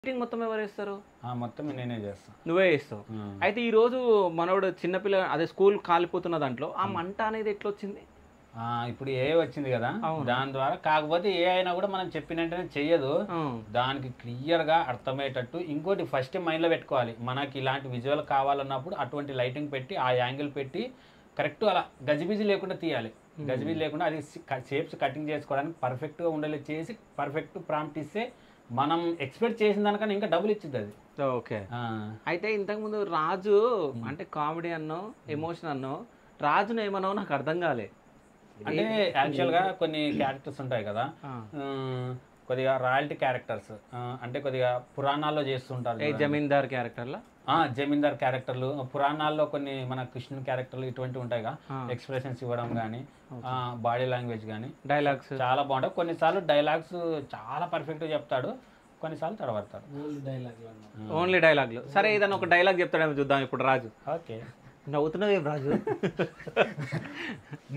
Editing మొత్తం ఎవరేస్తారు? మొత్తం నేనే చేస్తాను. నువ్వే చేస్తావు. అయితే ఈరోజు మనోడు చిన్నపిల్ల అదే స్కూల్ కాలిపోతున్న దాంట్లో ఆ మంట అనేది ఎట్లొచ్చింది? ఇప్పుడు ఏఐ వచ్చింది కదా, దాని ద్వారా. కాకపోతే ఏ అయినా కూడా మనం చెప్పినట్టునే చెయ్యదు. దానికి క్లియర్గా అర్థమయ్యేటట్టు ఇంకోటి ఫస్ట్ మైండ్లో పెట్టుకోవాలి. మనకి ఇలాంటి విజువల్ కావాలన్నప్పుడు అటువంటి లైటింగ్ పెట్టి ఆ యాంగిల్ పెట్టి కరెక్ట్ అలా గజిబిజి లేకుండా తీయాలి. గజిబిజి లేకుండా అది షేప్స్ కటింగ్ చేసుకోవడానికి పర్ఫెక్ట్గా ఉండేలా చేసి పర్ఫెక్ట్ ప్రాంప్ట్ ఇస్తే మనం ఎక్స్పెక్ట్ చేసిన దానికన్నా ఇంకా డబుల్ ఇచ్చింది అది. ఓకే. అయితే ఇంతకుముందు రాజు అంటే కామెడీ అన్నో ఎమోషన్ అన్నో రాజును ఏమన్నావు నాకు అర్థం కాలే. అంటే యాక్చువల్గా కొన్ని క్యారెక్టర్స్ ఉంటాయి కదా, కొద్దిగా రాయల్టీ క్యారెక్టర్స్, అంటే కొద్దిగా పురాణాల్లో చేస్తుంటారు. జమీందార్ క్యారెక్టర్లా జమీందార్ క్యారెక్టర్లు, పురాణాల్లో కొన్ని మన కృష్ణుని క్యారెక్టర్లు ఇటువంటి ఉంటాయిగా, ఎక్స్ప్రెషన్స్ ఇవ్వడం కానీ బాడీ లాంగ్వేజ్ కానీ డైలాగ్స్ చాలా బాగుంటాయి. కొన్నిసార్లు డైలాగ్స్ చాలా పర్ఫెక్ట్గా చెప్తాడు, కొన్నిసార్లు తడబడతాడు. ఓన్లీ డైలాగ్లు. సరే ఏదైనా ఒక డైలాగ్ చెప్తాడేమో చూద్దాం ఇప్పుడు రాజు. ఓకే. నవ్వుతున్నావు ఏం రాజు?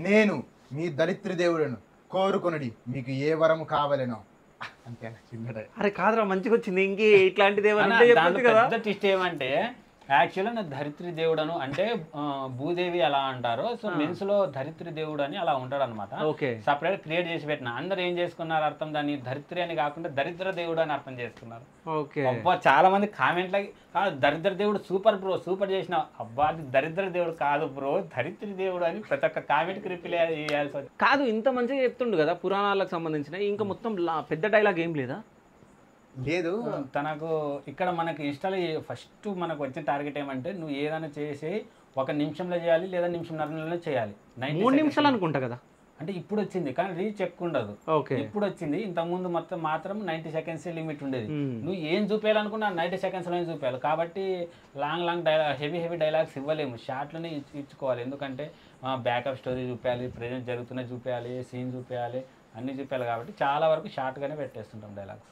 నేను మీ దరిద్ర దేవుడను కోరుకొనడి మీకు ఏ వరం కావాలేనో అంతే. అరే కాదురా మంచిగా వచ్చింది. ఇంకే ఇట్లాంటిది ఏమన్నా ట్విస్ట్ ఏమంటే యాక్చువల్గా నా ధరిత్రి దేవుడను అంటే భూదేవి అలా అంటారు. సో మెన్స్ లో ధరిత్రి దేవుడు అని అలా ఉంటాడు అనమాట. సపరేట్ క్రియేట్ చేసి పెట్టిన అందరు ఏం చేసుకున్నారు అర్థం, దాన్ని ధరిత్రి అని కాకుండా దరిద్ర దేవుడు అని అర్థం చేసుకున్నారు. అబ్బా చాలా మంది కామెంట్లకి దరిద్ర దేవుడు సూపర్ బ్రో, సూపర్ చేసిన. అబ్బా అది దరిద్ర దేవుడు కాదు బ్రో, ధరిత్రి దేవుడు అని ప్రతి ఒక్క కామెంట్కి రిప్లై చేయాల్సి వచ్చింది. కాదు ఇంత మంచిగా చెప్తుండు కదా పురాణాలకు సంబంధించిన, ఇంకా మొత్తం పెద్ద డైలాగ్ ఏం లేదా? లేదు, తనకు ఇక్కడ మనకి ఇన్స్టాలో ఫస్ట్ మనకు వచ్చిన టార్గెట్ ఏమంటే నువ్వు ఏదైనా చేసి 1 నిమిషంలో చేయాలి లేదా నిమిషంన్నరలో చేయాలి. 3 నిమిషాలు అనుకుంటా కదా. అంటే ఇప్పుడు వచ్చింది కానీ రీచ్ ఎక్కువ ఉండదు. ఇప్పుడు వచ్చింది. ఇంతకుముందు మాత్రం 90 సెకండ్స్ లిమిట్ ఉండేది. నువ్వు ఏం చూపించాలనుకున్నా 90 సెకండ్స్లోనే చూపించాలి. కాబట్టి లాంగ్ డైలాగ్ హెవీ డైలాగ్స్ ఇవ్వలేము, షార్ట్లోనే ఇచ్చుకోవాలి. ఎందుకంటే బ్యాకప్ స్టోరీ చూపించాలి, ప్రెజెంట్ జరుగుతున్నది చూపించాలి, సీన్ చూపించాలి, అన్నీ చూపించాలి. కాబట్టి చాలా వరకు షార్ట్గానే పెట్టేస్తుంటాం డైలాగ్స్.